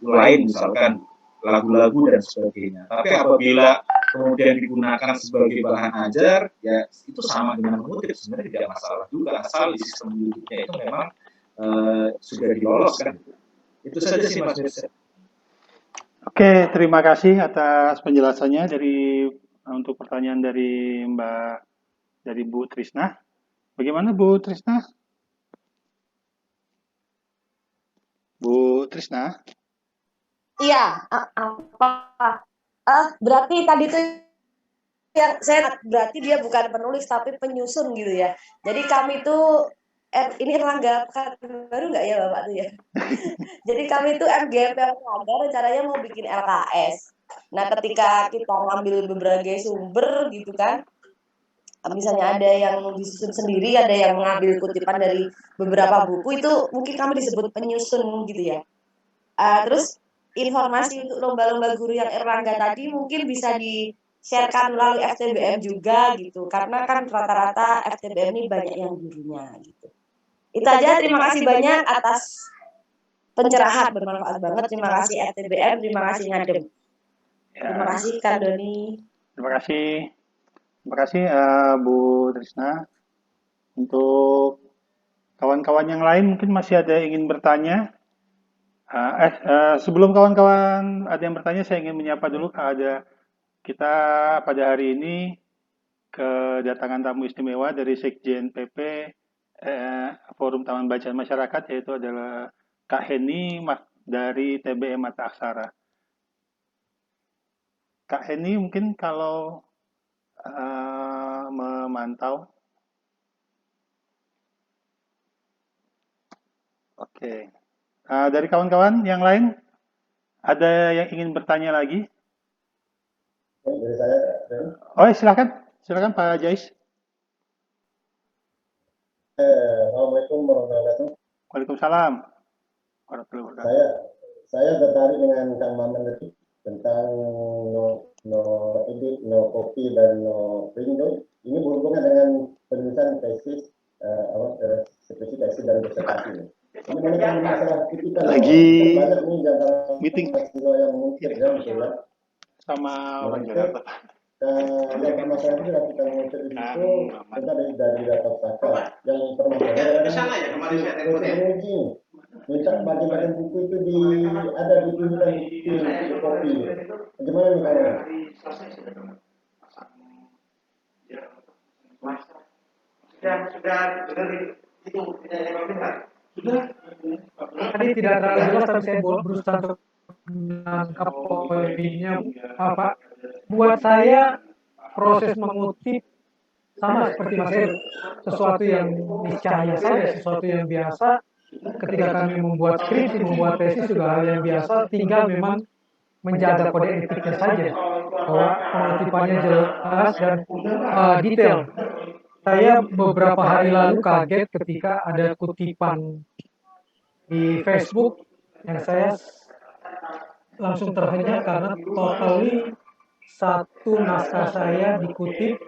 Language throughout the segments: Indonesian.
lain, misalkan lagu-lagu dan sebagainya. Tapi apabila kemudian digunakan sebagai bahan ajar, ya itu sama dengan mengutip, sebenarnya tidak masalah juga, asal di sistem YouTube-nya itu memang sudah diloloskan. Itu saja sih Mas Mirza. Oke, terima kasih atas penjelasannya untuk pertanyaan dari Bu Trisna. Bagaimana Bu Trisna? Bu Trisna? Iya, apa? Berarti tadi tuh yang saya berarti dia bukan penulis tapi penyusun gitu ya. Jadi kami tuh ini Erlangga baru nggak ya Bapak tuh ya? Jadi kami tuh MGP Erlangga rencananya mau bikin LKS. Nah, ketika kita ngambil beberapa sumber gitu kan, misalnya ada yang disusun sendiri, ada yang mengambil kutipan dari beberapa buku, itu mungkin kami disebut penyusun gitu ya. Terus informasi untuk lomba-lomba guru yang Erlangga tadi mungkin bisa di-sharekan melalui FTBM juga gitu, karena kan rata-rata FTBM ini banyak yang gurunya gitu. Itu aja, terima kasih banyak atas pencerahan, bermanfaat banget. Terima kasih FTBM, terima kasih Ngadem. Terima kasih Kak Doni. Terima kasih Bu Trisna. Untuk kawan-kawan yang lain mungkin masih ada yang ingin bertanya. Sebelum kawan-kawan ada yang bertanya, saya ingin menyapa dulu. Kita pada hari ini kedatangan tamu istimewa dari Sekjen PP Forum Taman Bacaan Masyarakat, yaitu adalah Kak Heni dari TBM Mata Aksara. Kak Heni mungkin kalau memantau. Oke. Dari kawan-kawan yang lain, ada yang ingin bertanya lagi? Dari saya. Oh, silakan Pak Jais. Assalamualaikum warahmatullahi wabarakatuh. Waalaikumsalam. Saya tertarik dengan Kang Maman tadi tentang no edit, no copy dan no print. Ini berhubungan dengan penulisan tesis, skripsi tesis dan disertasi. Ini mengenai masalah kutipan. Lagi banyak nih antara meeting yang mengutip ya, sama orang Jakarta. Yang permasalahan itu kita mengutip itu kita dari data pustaka. Yang permasalahan menguji minta bagian-bagian buku itu ada ditunjukkan di kopi. Bagaimana nih kawan? Sudah benar itu tidak sudah. Tadi tidak terlalu jelas, tapi saya berusaha untuk menangkap poinnya apa. Buat saya proses mengutip sama seperti Mas Heru, sesuatu yang niscaya saja, sesuatu yang biasa. Ketika kami membuat skripsi, membuat tesis juga hal yang biasa, tinggal memang menjaga kode etiknya saja, bahwa pengutipannya jelas dan detail. Saya beberapa hari lalu kaget ketika ada kutipan di Facebook yang saya langsung terhenyak karena totally satu naskah saya dikutip,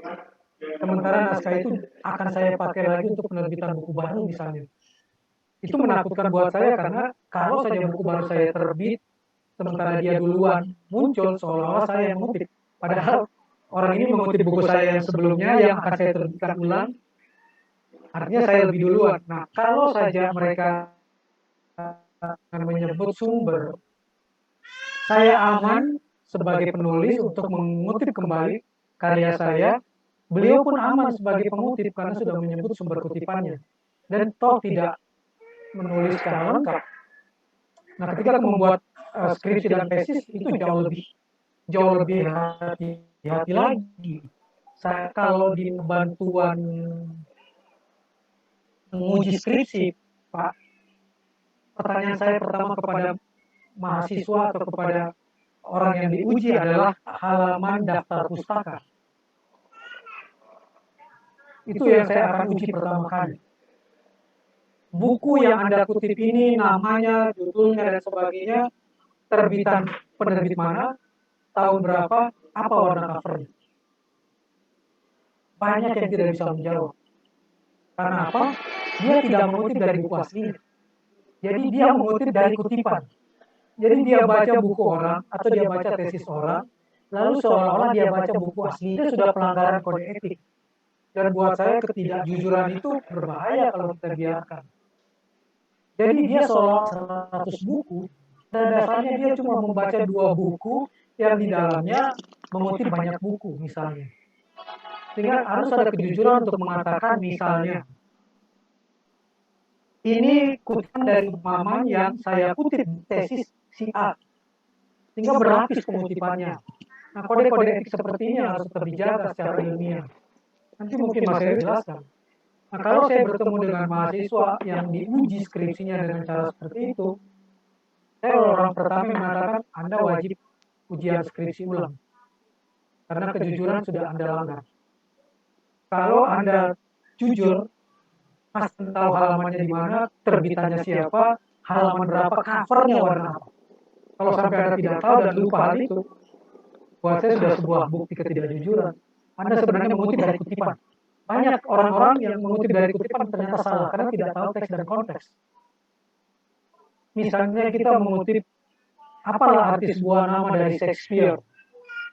sementara naskah itu akan saya pakai lagi untuk penerbitan buku baru misalnya. Itu menakutkan buat saya karena kalau saja buku baru saya terbit, sementara dia duluan muncul seolah-olah saya yang mengutip. Padahal orang ini mengutip buku saya yang sebelumnya yang akan saya terbitkan ulang, artinya saya lebih duluan. Nah, kalau saja mereka menyebut sumber, saya aman sebagai penulis untuk mengutip kembali karya saya. Beliau pun aman sebagai pengutip karena sudah menyebut sumber kutipannya. Dan toh tidak menulis secara lengkap. Nah, ketika aku membuat skripsi dan tesis itu jauh lebih hati-hati lagi. Saya kalau di bantuan menguji skripsi, Pak, pertanyaan saya pertama kepada mahasiswa atau kepada orang yang diuji adalah halaman daftar pustaka. Itu yang saya akan uji pertama kali. Buku yang Anda kutip ini, namanya, judulnya, dan sebagainya, terbitan penerbit mana, tahun berapa, apa warna covernya. Banyak yang tidak bisa menjawab. Karena apa? Dia tidak mengutip dari buku aslinya. Jadi dia mengutip dari kutipan. Jadi dia baca buku orang atau dia baca tesis orang, lalu seolah-olah dia baca buku asli, itu sudah pelanggaran kode etik. Dan buat saya ketidakjujuran itu berbahaya kalau kita biarkan. Jadi dia seolah 100 buku, dan dasarnya dia cuma membaca 2 buku yang di dalamnya mengutip banyak buku misalnya. Sehingga harus ada kejujuran untuk mengatakan misalnya, ini kutipan dari Maman yang saya kutip tesis si A. Sehingga berlapis pengutipannya. Nah, kode-kode etik seperti ini harus tetap dijaga secara ilmiah. Nanti mungkin Mas Heri jelaskan. Nah, kalau saya bertemu dengan mahasiswa yang diuji skripsinya dengan cara seperti itu, saya orang pertama yang mengatakan Anda wajib ujian skripsi ulang. Karena kejujuran sudah Anda langgar. Kalau Anda jujur, pasti tahu halamannya di mana, terbitannya siapa, halaman berapa, covernya warna apa. Kalau sampai Anda tidak tahu dan lupa hal itu, buat saya sudah sebuah bukti ketidakjujuran. Anda sebenarnya mengutip dari kutipan. Banyak orang-orang yang mengutip dari kutipan ternyata salah karena tidak tahu teks dan konteks. Misalnya kita mengutip apalah arti sebuah nama dari Shakespeare.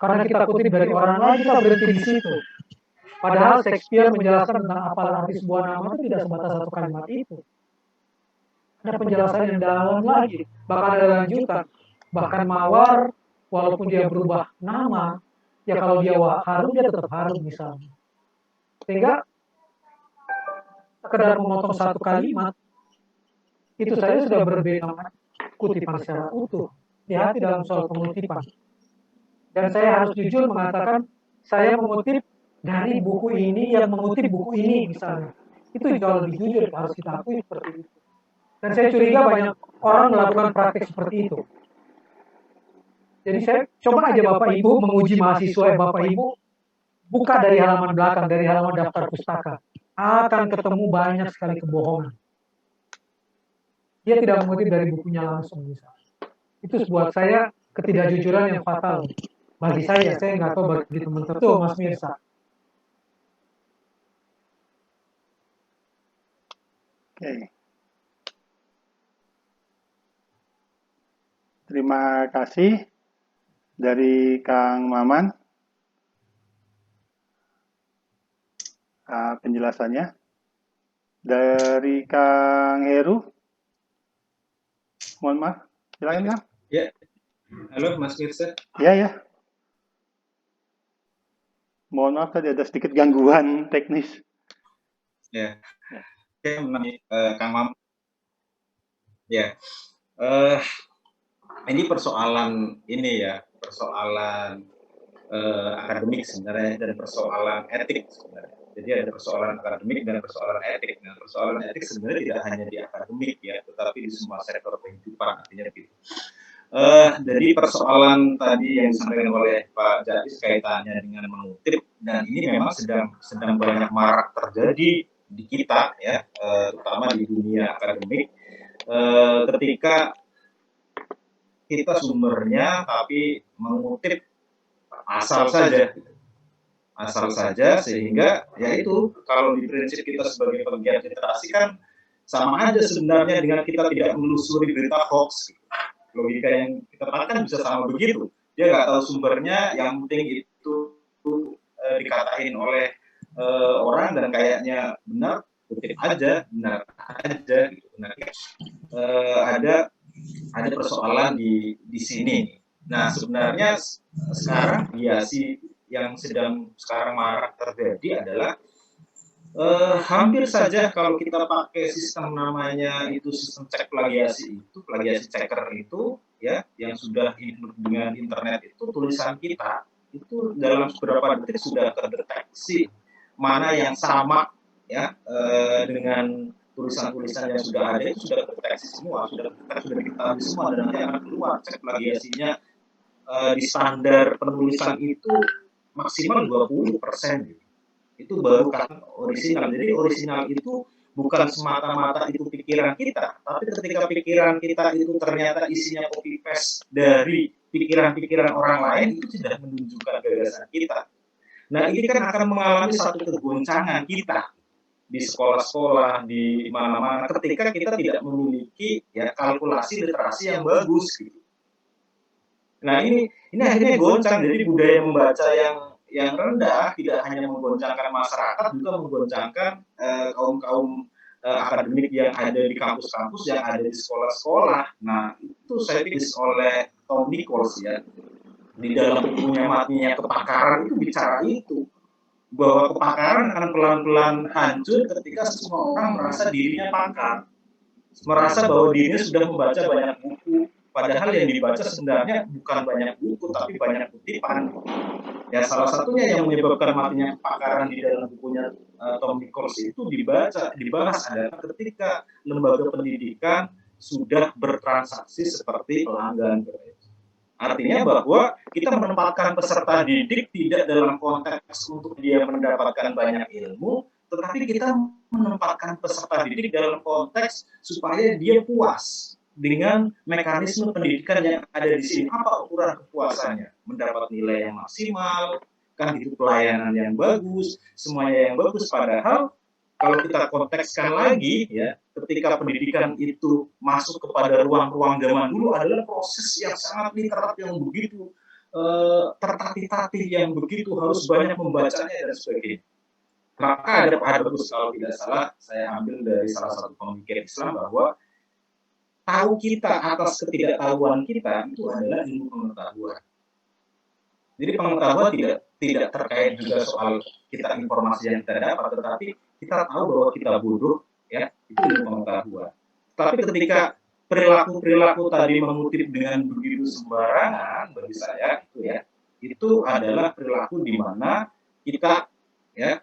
Karena kita kutip dari orang lain, kita berhenti di situ. Padahal Shakespeare menjelaskan tentang apalah arti sebuah nama itu tidak sebatas satu kalimat itu. Ada penjelasan yang dalam lagi, bahkan ada lanjutan. Bahkan Mawar, walaupun dia berubah nama, ya kalau dia harum, dia tetap harum misalnya. Sehingga sekedar memotong satu kalimat, itu saja sudah berbeda kutipan secara utuh. Hati-hati dalam soal pengutipan. Dan saya harus jujur mengatakan, saya mengutip dari buku ini yang mengutip buku ini misalnya. Itu jauh lebih jujur, harus kita akui seperti itu. Dan saya curiga banyak orang melakukan praktek seperti itu. Jadi saya coba aja Bapak Ibu menguji mahasiswa Bapak Ibu, buka dari halaman belakang, dari halaman daftar pustaka. Akan ketemu banyak sekali kebohongan. Dia tidak mengutip dari bukunya langsung misalnya. Itu buat saya ketidakjujuran yang fatal. Bagi saya nggak tahu bagi teman tertentu, Mas Mirsa. Oke. Terima kasih dari Kang Maman penjelasannya. Dari Kang Heru, mohon maaf, silakan Kang. Ya, halo Mas Mirsa. Ya. Mohon maaf tadi ada sedikit gangguan teknis. Ya, Kang Mam. Ya, ini persoalan ini ya, persoalan akademik sebenarnya dan persoalan etik sebenarnya. Jadi ada persoalan akademik dan persoalan etik. Nah, persoalan etik sebenarnya tidak hanya di akademik ya, tetapi di semua sektor kehidupan artinya gitu. Jadi persoalan tadi yang disampaikan oleh Pak Jadis kaitannya dengan mengutip, dan ini memang sedang banyak marak terjadi di kita ya, terutama di dunia akademik, ketika kita sumbernya tapi mengutip asal saja sehingga ya itu kalau di prinsip kita sebagai pegiat literasi kan sama aja sebenarnya dengan kita tidak menelusuri berita hoax. Logika yang kita pakai bisa sama begitu. Dia nggak tahu sumbernya, yang penting itu dikatain oleh orang dan kayaknya benar, kutip aja, benar aja gitu. Nah, ada persoalan di sini. Nah, sebenarnya sekarang biasi yang sedang sekarang marak terjadi adalah hampir saja kalau kita pakai sistem namanya itu sistem cek plagiasi checker itu ya, yang sudah include dengan internet itu, tulisan kita itu dalam beberapa detik sudah terdeteksi mana yang sama ya dengan tulisan-tulisan yang sudah ada, itu sudah terdeteksi semua, sudah diketahui semua, dan nanti akan keluar cek plagiasinya di standar penulisan itu maksimal 20% gitu. Itu baru kan orisinal. Jadi orisinal itu bukan semata-mata itu pikiran kita, tapi ketika pikiran kita itu ternyata isinya copy paste dari pikiran-pikiran orang lain, itu sudah menunjukkan gagasan kita. Nah, ini kan akan mengalami satu kegoncangan kita di sekolah-sekolah, di mana-mana, ketika kita tidak memiliki ya kalkulasi literasi yang bagus gitu. Nah ini akhirnya goncang, jadi budaya membaca yang rendah tidak hanya menggoncangkan masyarakat, juga menggoncangkan kaum akademik yang ada di kampus-kampus, yang ada di sekolah-sekolah. Nah itu saya pikir oleh Tom Nichols ya, di dalam bukunya Matinya Kepakaran itu bicara itu, bahwa kepakaran akan pelan-pelan hancur ketika semua orang merasa dirinya pakar, merasa bahwa dirinya sudah membaca banyak buku, padahal yang dibaca sebenarnya bukan banyak buku tapi banyak kutipan. Ya salah satunya yang menyebabkan matinya kepakaran di dalam bukunya Tom Nichols itu dibahas adalah ketika lembaga pendidikan sudah bertransaksi seperti pelanggan. Artinya bahwa kita menempatkan peserta didik tidak dalam konteks untuk dia mendapatkan banyak ilmu, tetapi kita menempatkan peserta didik dalam konteks supaya dia puas dengan mekanisme pendidikan yang ada di sini. Apa ukuran kepuasannya? Mendapat nilai yang maksimal, kan itu pelayanan yang bagus, semuanya yang bagus. Padahal kalau kita kontekskan lagi ya, ketika pendidikan itu masuk kepada ruang-ruang zaman dulu adalah proses yang sangat literat, yang begitu tertatih-tatih, yang begitu harus banyak membacanya dan sebagainya. Maka ada bagus, kalau tidak salah saya ambil dari salah satu pemikir Islam, bahwa tahu kita atas ketidaktahuan kita itu adalah ilmu pengetahuan. Jadi pengetahuan tidak terkait juga soal kita informasi yang kita dapat, tetapi kita tahu bahwa kita bodoh, ya itu ilmu pengetahuan. Tapi ketika perilaku tadi mengutip dengan begitu sembarangan, bagi saya itu ya, itu adalah perilaku di mana kita ya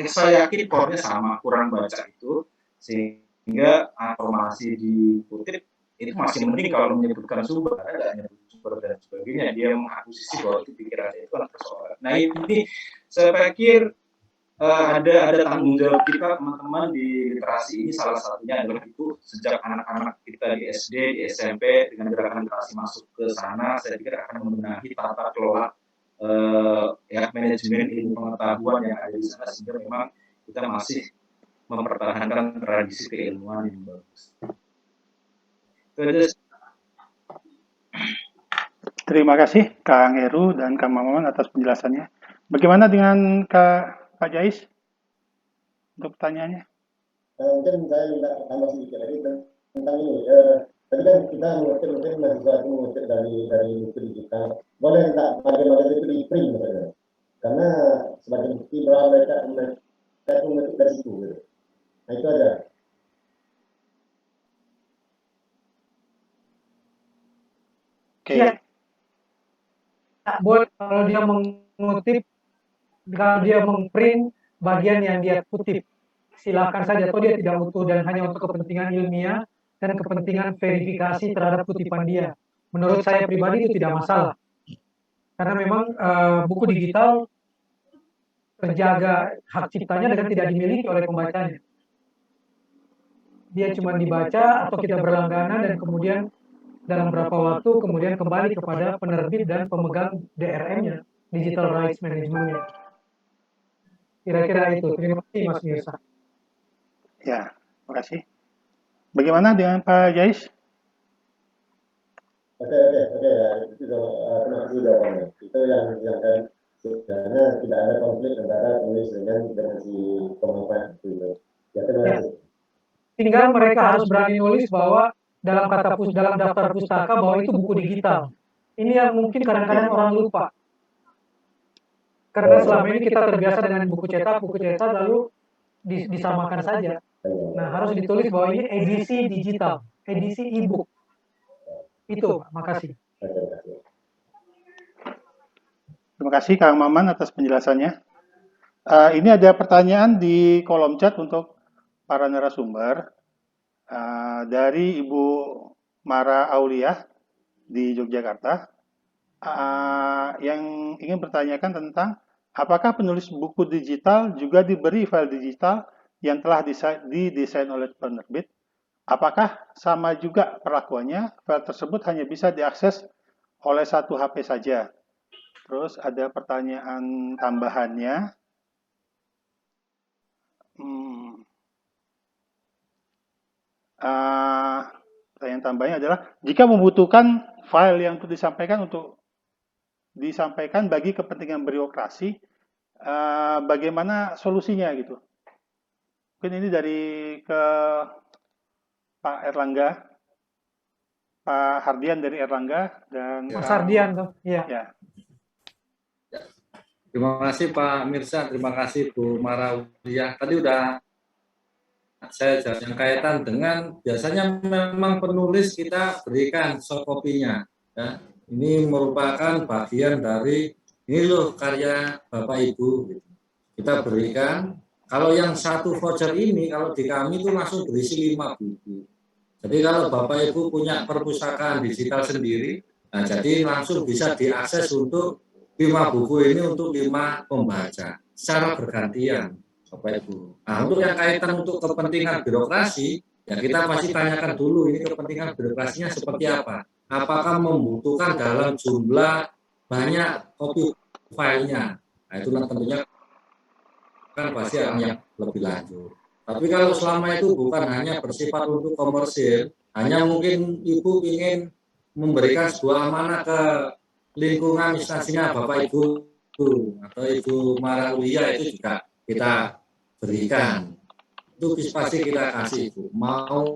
saya yakin core-nya sama, kurang baca itu, sehingga informasi dikutip itu masih mending kalau menyebutkan sumber, ada nyebut sumber dan sebagainya, dia mengakusisi bahwa itu pikirannya itu kan persoalan. Nah ini saya pikir ada tanggung jawab kita teman-teman di literasi ini, salah satunya adalah itu sejak anak-anak kita di SD, di SMP, dengan gerakan literasi masuk ke sana, saya pikir akan membenahi tata kelola ya manajemen ilmu pengetahuan yang ada di sana, sehingga memang kita masih mempertahankan tradisi keilmuan yang bagus. Terima kasih Kang Heru dan Kang Maman atas penjelasannya. Bagaimana dengan Pak Jais untuk pertanyaannya? Mungkin saya minta tambah sedikit lagi tentang ini. Tadi kan kita mungkin mahasiswa itu mengutip dari buku digital. Boleh tak bagian-bagian itu di print misalnya? Karena sebagai bukti bahwa mereka itu mengutip dari situ. Gitu. Nah itu aja. Oke. Ya. Boleh kalau dia mengutip, kalau dia mengprint bagian yang dia kutip, silakan saja. Atau dia tidak utuh dan hanya untuk kepentingan ilmiah dan kepentingan verifikasi terhadap kutipan dia. Menurut saya pribadi itu tidak masalah. Karena memang buku digital terjaga hak ciptanya dengan tidak dimiliki oleh pembacanya. Dia cuma dibaca atau kita berlangganan dan kemudian dalam beberapa waktu kemudian kembali kepada penerbit dan pemegang DRM-nya, Digital Rights Management-nya. Kira-kira itu. Terima kasih Mas Mirsa. Ya, terima kasih. Bagaimana dengan Pak Jais? Oke, ya. Itu terima kasih jawabannya. Itu yang kan sebenarnya tidak ada konflik antara penulis dengan si pemanfaat itu. Ya, terima kasih. Tinggal mereka harus berani nulis bahwa dalam daftar pustaka bahwa itu buku digital. Ini yang mungkin kadang-kadang orang lupa. Karena selama ini kita terbiasa dengan buku cetak lalu disamakan saja. Nah, harus ditulis bahwa ini edisi digital, edisi e-book. Itu, makasih. Terima kasih Kang Maman atas penjelasannya. Ini ada pertanyaan di kolom chat untuk para narasumber dari Ibu Mara Aulia di Yogyakarta yang ingin bertanyakan tentang apakah penulis buku digital juga diberi file digital yang telah didesain oleh penerbit? Apakah sama juga perlakuannya? File tersebut hanya bisa diakses oleh satu HP saja. Terus ada pertanyaan tambahannya. Pertanyaan tambahannya adalah, jika membutuhkan file yang untuk disampaikan bagi kepentingan birokrasi, bagaimana solusinya gitu. Mungkin ini dari ke Pak Erlangga, Pak Hardian dari Erlangga, dan Mas Hardian tuh, iya. Ya. Terima kasih Pak Mirza, terima kasih Bu Marawiyah. Tadi udah saya jawab yang kaitan dengan biasanya memang penulis kita berikan soft copy-nya. Ya. Ini merupakan bagian dari ini loh karya Bapak Ibu. Kita berikan. Kalau yang satu voucher ini, kalau di kami itu langsung berisi 5 buku. Jadi kalau Bapak Ibu punya perpustakaan digital sendiri, nah jadi langsung bisa diakses untuk 5 buku ini untuk 5 pembaca secara bergantian, Bapak Ibu. Nah, untuk yang kaitan untuk kepentingan birokrasi, ya kita pasti tanyakan dulu ini kepentingan birokrasinya seperti apa. Apakah membutuhkan dalam jumlah banyak copy filenya? Nah, itu tentunya kan pasti akan yang lebih lanjut. Tapi kalau selama itu bukan hanya bersifat untuk komersil, hanya mungkin Ibu ingin memberikan sebuah amanah ke lingkungan instansinya Bapak Ibu atau Ibu Marawiyah, itu juga kita berikan. Itu pasti kita kasih Ibu. Mau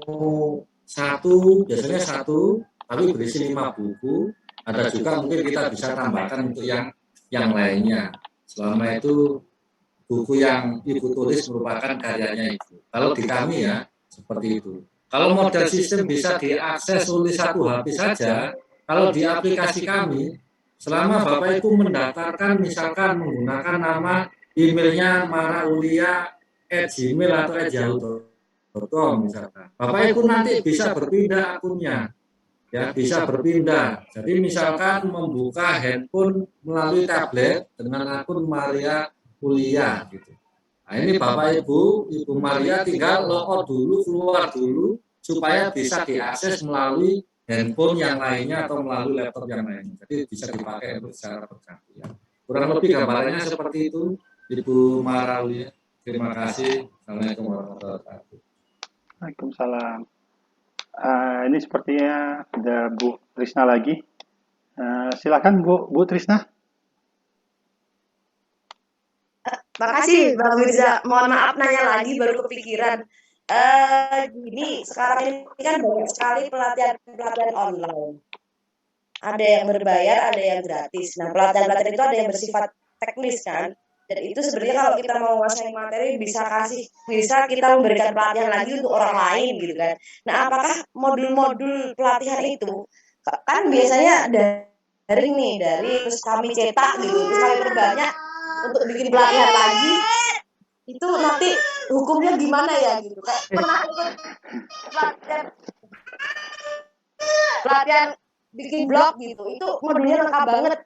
satu, biasanya satu, tapi berisi 5 buku. Ada juga mungkin kita bisa tambahkan untuk yang lainnya. Selama itu buku yang Ibu tulis merupakan karyanya Ibu. Kalau di kami ya, seperti itu. Kalau model sistem bisa diakses oleh satu HP saja, kalau di aplikasi kami, selama Bapak Ibu mendaftarkan misalkan menggunakan nama emailnya maraulia@gmail atau @yahoo.com misalkan, Bapak Ibu nanti bisa berpindah akunnya. Ya, bisa berpindah. Jadi misalkan membuka handphone melalui tablet dengan akun Maria Kuliah gitu. Nah, ini Bapak Ibu Maria tinggal logout dulu, keluar dulu supaya bisa diakses melalui handphone yang lainnya atau melalui laptop yang lainnya. Jadi bisa dipakai untuk secara bergantian. Kurang lebih gambarannya seperti itu, Ibu Marawiyah. Terima kasih. Assalamualaikum warahmatullahi wabarakatuh. Waalaikumsalam. Ini sepertinya ada Bu Trisna lagi. Silakan Bu Trisna. Makasih Bang Mirza. Mohon maaf nanya lagi, baru kepikiran. Gini, sekarang ini kan banyak sekali pelatihan online. Ada yang berbayar, ada yang gratis. Nah, pelatihan-pelatihan itu ada yang bersifat teknis kan. Dan itu sebenarnya kalau kita mau menguasai materi bisa kita memberikan pelatihan lagi untuk orang lain gitu kan. Nah, apakah modul-modul pelatihan itu kan biasanya dari terus kami cetak gitu, terus kami perbanyak untuk bikin pelatihan lagi, itu nanti hukumnya gimana ya gitu. Kayak pernah ikut pelatihan bikin blog gitu, itu modulnya lengkap banget.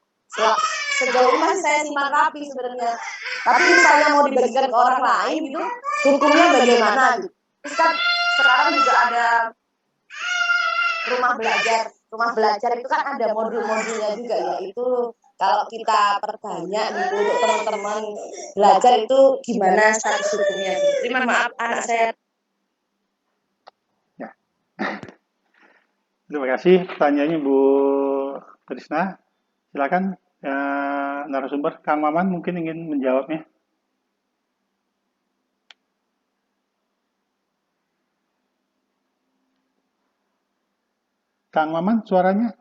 Sejauh ini masih saya simak rapi sebenarnya. Tapi misalnya mau dibagikan ke orang lain gitu, hukumnya bagaimana gitu. Terus kan sekarang juga ada rumah belajar itu kan ada modul-modulnya juga ya. Itu kalau kita perbanyak gitu untuk teman-teman belajar itu gimana status hukumnya gitu. Terima maaf anak saya. Ya. Terima kasih pertanyaannya Bu Trisna. Silakan narasumber Kang Maman mungkin ingin menjawabnya. Kang Maman, suaranya?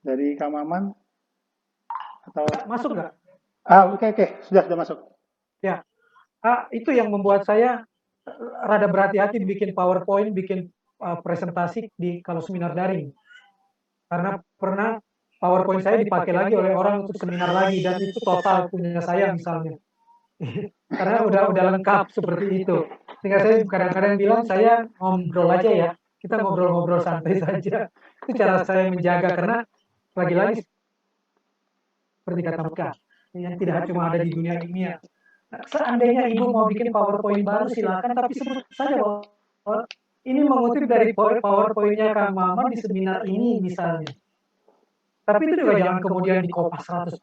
Dari Kang Maman? Atau Masuk nggak? Oke. Sudah masuk. Ya, itu yang membuat saya rada berhati-hati bikin PowerPoint, bikin presentasi kalau seminar daring. Karena pernah PowerPoint saya dipakai lagi oleh orang untuk seminar lagi, dan itu total punya saya misalnya. Karena udah lengkap seperti itu. Sehingga saya kadang-kadang bilang saya ngobrol aja ya, kita ngobrol-ngobrol santai saja. Itu cara saya menjaga, karena lagi-lagi seperti kata Meka, yang tidak cuma ada di dunia ilmiah. Nah, seandainya Ibu mau bikin PowerPoint baru silakan, tapi sebut saja bahwa ini mengutip dari PowerPoint-nya Kang Maman di seminar ini misalnya. Tapi itu juga jangan kemudian dikopas 100%.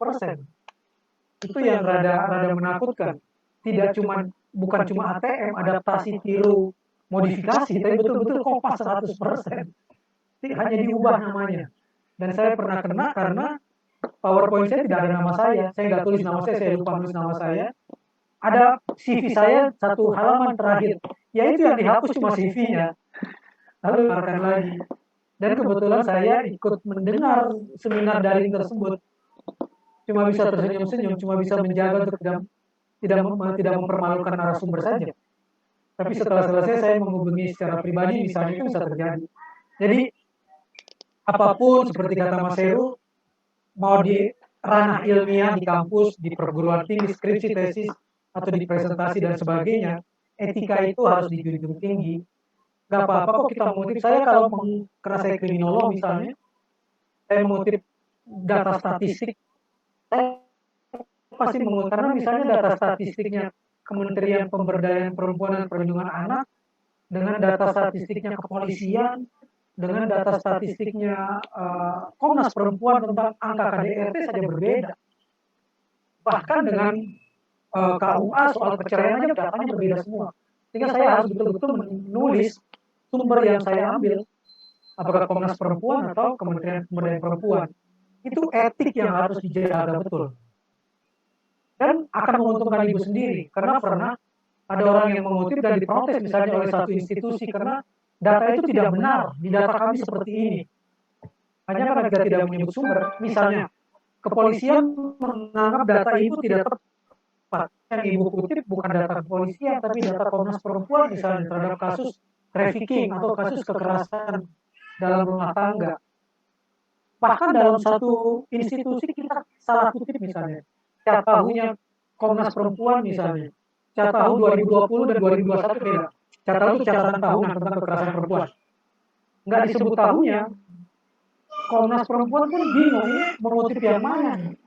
Itu yang rada menakutkan. Bukan cuma ATM, adaptasi, tiru, modifikasi, tapi betul-betul kopas 100%. Hanya diubah namanya. Dan saya pernah kena karena PowerPoint saya tidak ada nama saya nggak tulis nama saya lupa nulis nama saya. Ada CV saya satu halaman terakhir, yaitu yang dihapus cuma CV-nya. Lalu keluarkan lagi. Dan kebetulan saya ikut mendengar seminar daring tersebut. Cuma bisa tersenyum-senyum, cuma bisa menjaga untuk tidak mempermalukan narasumber saja. Tapi setelah selesai saya menghubungi secara pribadi, misalnya itu bisa terjadi. Jadi apapun seperti kata Mas Heru, mau di ranah ilmiah di kampus, di perguruan tinggi, skripsi, tesis, atau di presentasi dan sebagainya, etika itu harus dijunjung tinggi. Gak apa-apa kok kita mengutip. Saya kalau karena saya kriminolog misalnya, saya mengutip data statistik, saya pasti mengutip, karena misalnya data statistiknya Kementerian Pemberdayaan Perempuan dan Perlindungan Anak, dengan data statistiknya kepolisian, dengan data statistiknya Komnas Perempuan tentang angka KDRT saja berbeda. Bahkan dengan KUA soal perceraian aja datanya berbeda semua. Sehingga saya harus betul-betul menulis sumber yang saya ambil, apakah Komnas Perempuan atau Kementerian Pemberdayaan Perempuan. Itu etik yang harus dijaga betul. Dan akan menguntungkan ibu sendiri, karena pernah ada orang yang mengutip dan diprotes misalnya oleh satu institusi karena data itu tidak benar, di data kami seperti ini. Hanya karena kita tidak menyebut sumber, misalnya kepolisian menganggap data ibu tidak tepat. Yang ibu kutip bukan data kepolisian, tapi data Komnas Perempuan misalnya terhadap kasus trafficking atau kasus kekerasan dalam rumah tangga. Bahkan dalam satu institusi kita salah kutip misalnya, cat tahunya Komnas Perempuan misalnya, cat tahu 2020 dan 2021 beda. Cat tahu itu catatan tahunan tentang kekerasan perempuan. Nggak disebut tahunya, Komnas Perempuan pun bingung ini mengutip yang mana nih?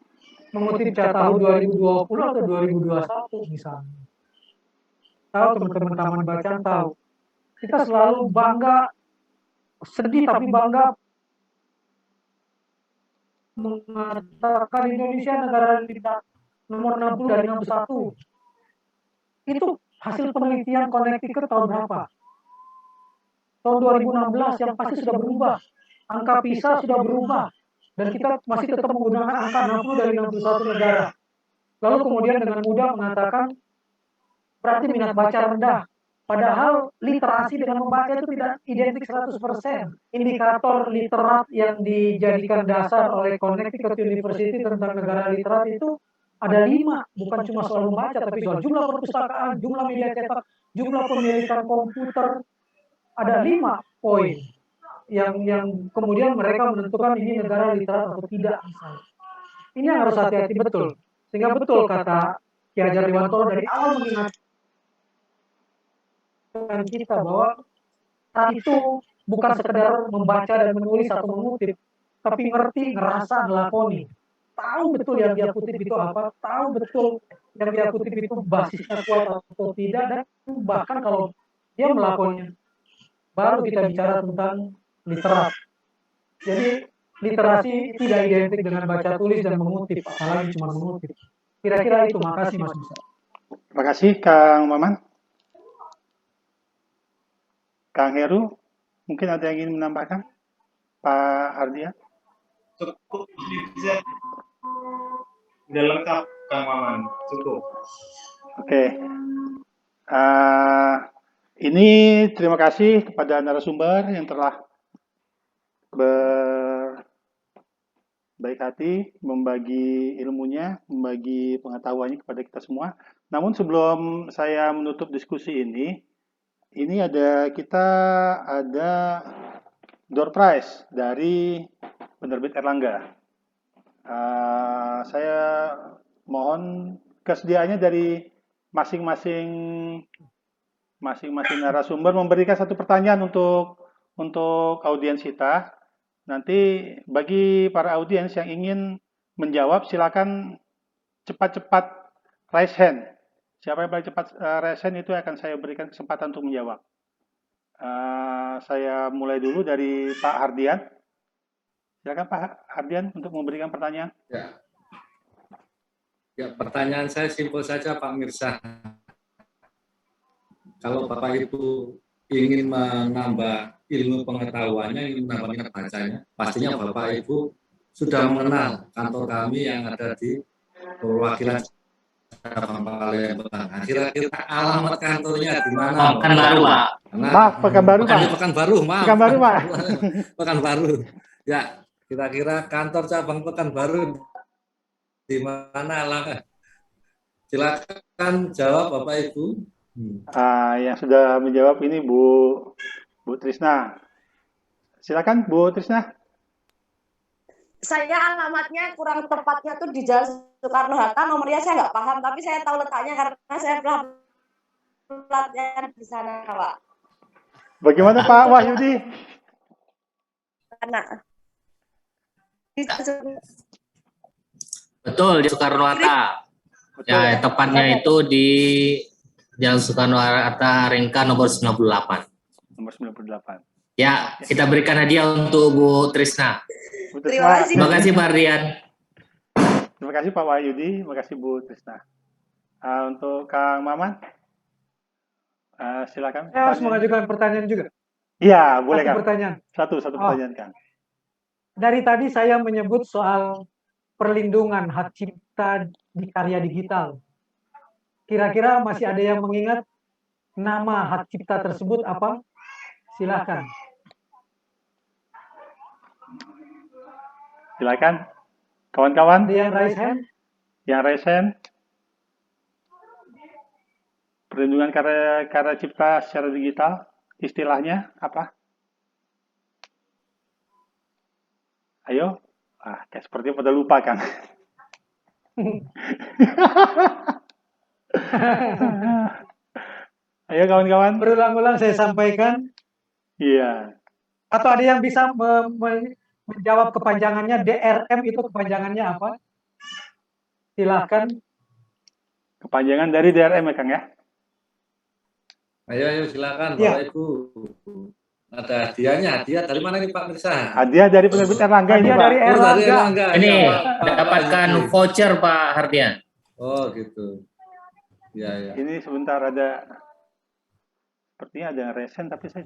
Mengutip cat tahu 2020 atau 2021 misalnya. Tahu teman-teman Taman Bacaan tahu. Kita selalu bangga, sedih tapi bangga mengatakan Indonesia negara nomor 60 dari 61. Itu hasil penelitian Connecticut tahun berapa? Tahun 2016 yang pasti sudah berubah. Angka PISA sudah berubah. Dan kita masih tetap menggunakan angka 60 dari 61 negara. Lalu kemudian dengan mudah mengatakan berarti minat baca rendah. Padahal literasi dengan membaca itu tidak identik 100%. Indikator literat yang dijadikan dasar oleh Connecticut University tentang negara literat itu ada 5, bukan cuma soal membaca, tapi soal jumlah perpustakaan, jumlah media cetak, jumlah pemilikan komputer. Ada 5 poin yang kemudian mereka menentukan ini negara literat atau tidak misalnya. Ini yang harus hati-hati betul. Sehingga betul kata Ki Hajar Dewantoro dari awal mengingatkan kita bahwa itu bukan sekedar membaca dan menulis atau mengutip, tapi ngerti, ngerasa, ngelakoni. Tahu betul yang dia kutip itu apa, tahu betul yang dia kutip itu basisnya kuat atau tidak, dan bahkan kalau dia melakukannya, baru kita bicara tentang literat. Jadi literasi tidak identik dengan baca tulis dan mengutip, apalagi cuma mengutip. Kira-kira itu. Makasih Mas Musa. Terima kasih Kang Maman. Kang Heru, mungkin ada yang ingin menambahkan? Pak Hardian? Cukup, bisa. Udah lengkap, Kang Maman. Cukup. Oke. Ini terima kasih kepada narasumber yang telah berbaik hati membagi ilmunya, membagi pengetahuannya kepada kita semua. Namun sebelum saya menutup diskusi ini kita ada door prize dari penerbit Erlangga. Saya mohon kesediaannya dari masing-masing narasumber memberikan satu pertanyaan untuk audiens kita. Nanti bagi para audiens yang ingin menjawab, silakan cepat-cepat raise hand. Siapa yang paling cepat raise hand itu akan saya berikan kesempatan untuk menjawab. Saya mulai dulu dari Pak Hardian. Silakan Pak Ardian untuk memberikan pertanyaan. Ya. Ya, pertanyaan saya simpel saja Pak Mirsa. Kalau Bapak Ibu ingin menambah ilmu pengetahuannya, ingin menambah minat bacanya, pastinya Bapak Ibu sudah mengenal kantor kami yang ada di perwakilan cabang Palembang. Nah, kira-kira alamat kantornya di mana? Pekanbaru, Pak. Maaf, Pekanbaru, Pak. Pekanbaru, maaf. Pekanbaru, Pak. Pekanbaru. Ya, kira-kira kantor cabang Pekanbaru di mana alamat? Silakan jawab Bapak Ibu. Yang sudah menjawab ini Bu Trisna. Silakan Bu Trisna. Saya alamatnya kurang tepatnya tuh di Jalan Soekarno-Hatta, nomornya saya nggak paham, tapi saya tahu letaknya karena saya pernah pelatihan di sana, Pak. Bagaimana Pak Wahyudi? Karena Betul, di Soekarno-Hatta. Ya, tepatnya itu di Jalan Soekarno-Hatta Ringka nomor 98. Nomor 98. Ya, kita berikan hadiah untuk Bu Trisna. Bu Terima kasih. Terima kasih Pak Rian. Terima kasih Pak Wahyudi, terima kasih Bu Trisna. Untuk Kang Maman, silakan. Saya harus mengajukan pertanyaan juga. Iya, boleh Satu Kang. pertanyaan. Satu pertanyaan Kang. Dari tadi saya menyebut soal perlindungan hak cipta di karya digital. Kira-kira masih ada yang mengingat nama hak cipta tersebut apa? Silakan. Silakan. Kawan-kawan. Ada yang raise hand? Yang raise hand. Perlindungan karya cipta secara digital, istilahnya apa? Ayo. Kayak sepertinya pada lupa kan. Ayo kawan-kawan. Berulang-ulang saya sampaikan. Iya. Atau ada yang bisa menjawab kepanjangannya DRM itu kepanjangannya apa? Silakan. Kepanjangan dari DRM ya Kang ya? Ayo silakan Ya. Bapak Ibu. Ada hadiahnya. Hadiah dari mana nih Pak Mirsa? Hadiah dari penerbit Erlangga ini Hadiah Pak. dari Oh, dari Erlangga. Erlangga. Ini Ya, Pak dapatkan Yuki. voucher Pak Hardian. Oh gitu. Ya ya. Ini sebentar ada, sepertinya ada yang resen tapi saya